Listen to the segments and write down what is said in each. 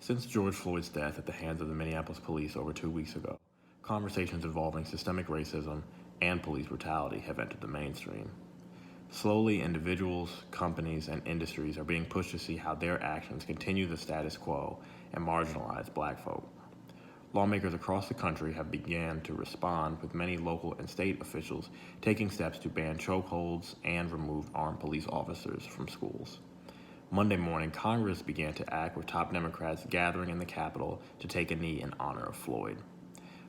Since George Floyd's death at the hands of the Minneapolis police over 2 weeks ago, conversations involving systemic racism and police brutality have entered the mainstream. Slowly, individuals, companies, and industries are being pushed to see how their actions continue the status quo and marginalize black folk. Lawmakers across the country have begun to respond, with many local and state officials taking steps to ban chokeholds and remove armed police officers from schools. Monday morning, Congress began to act, with top Democrats gathering in the Capitol to take a knee in honor of Floyd.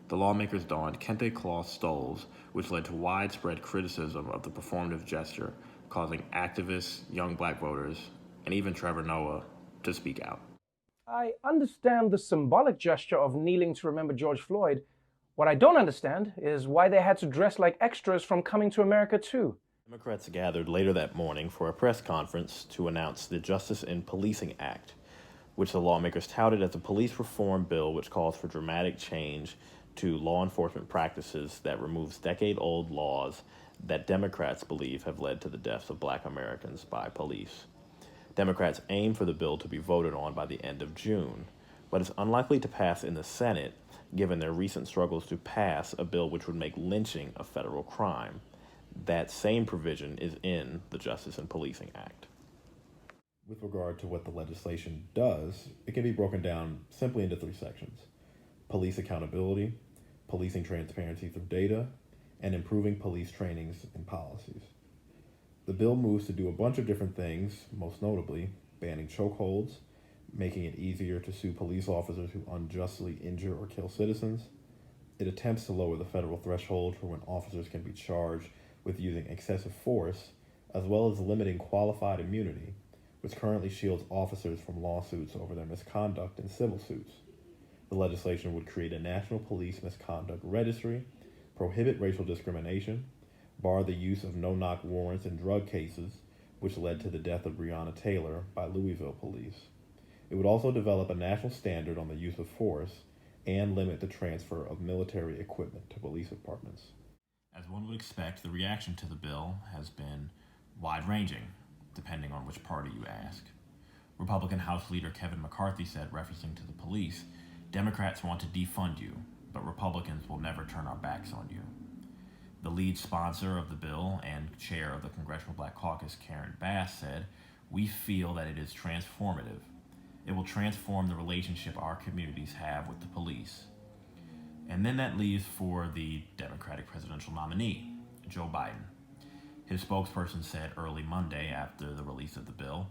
The lawmakers donned kente cloth stoles, which led to widespread criticism of the performative gesture, causing activists, young black voters, and even Trevor Noah to speak out. I understand the symbolic gesture of kneeling to remember George Floyd. What I don't understand is why they had to dress like extras from Coming to America too. Democrats gathered later that morning for a press conference to announce the Justice in Policing Act, which the lawmakers touted as a police reform bill which calls for dramatic change to law enforcement practices that removes decade-old laws that Democrats believe have led to the deaths of black Americans by police. Democrats aim for the bill to be voted on by the end of June, but it's unlikely to pass in the Senate given their recent struggles to pass a bill which would make lynching a federal crime. That same provision is in the Justice in Policing Act. With regard to what the legislation does, it can be broken down simply into 3 sections: police accountability, policing transparency through data, and improving police trainings and policies. The bill moves to do a bunch of different things, most notably banning chokeholds, making it easier to sue police officers who unjustly injure or kill citizens. It attempts to lower the federal threshold for when officers can be charged with using excessive force, as well as limiting qualified immunity, which currently shields officers from lawsuits over their misconduct in civil suits. The legislation would create a national police misconduct registry, prohibit racial discrimination, bar the use of no-knock warrants in drug cases, which led to the death of Breonna Taylor by Louisville police. It would also develop a national standard on the use of force and limit the transfer of military equipment to police departments. As one would expect, the reaction to the bill has been wide-ranging, depending on which party you ask. Republican House Leader Kevin McCarthy said, referencing to the police, "Democrats want to defund you, but Republicans will never turn our backs on you." The lead sponsor of the bill and chair of the Congressional Black Caucus, Karen Bass, said, "We feel that it is transformative. It will transform the relationship our communities have with the police." And then that leaves for the Democratic presidential nominee, Joe Biden. His spokesperson said early Monday, after the release of the bill,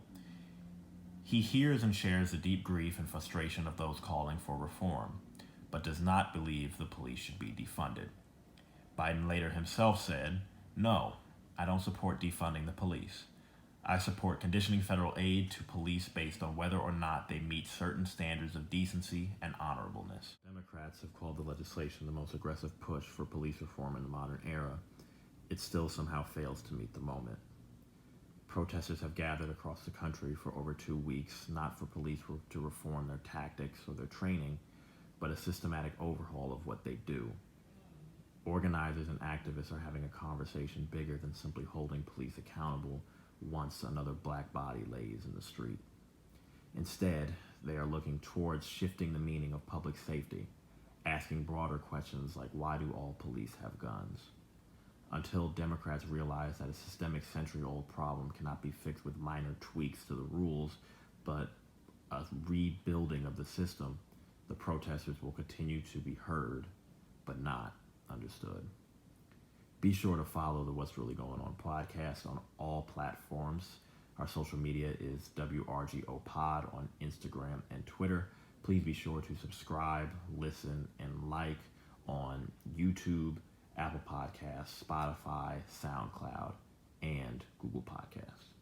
he hears and shares the deep grief and frustration of those calling for reform, but does not believe the police should be defunded. Biden later himself said, "No, I don't support defunding the police. I support conditioning federal aid to police based on whether or not they meet certain standards of decency and honorableness." Democrats have called the legislation the most aggressive push for police reform in the modern era. It still somehow fails to meet the moment. Protesters have gathered across the country for over 2 weeks, not for police to reform their tactics or their training, but a systematic overhaul of what they do. Organizers and activists are having a conversation bigger than simply holding police accountable once another black body lays in the street. Instead, they are looking towards shifting the meaning of public safety, asking broader questions like, why do all police have guns? Until Democrats realize that a systemic century-old problem cannot be fixed with minor tweaks to the rules, but a rebuilding of the system, the protesters will continue to be heard, but not understood. Be sure to follow the What's Really Going On podcast on all platforms. Our social media is WRGO Pod on Instagram and Twitter. Please be sure to subscribe, listen, and like on YouTube, Apple Podcasts, Spotify, SoundCloud, and Google Podcasts.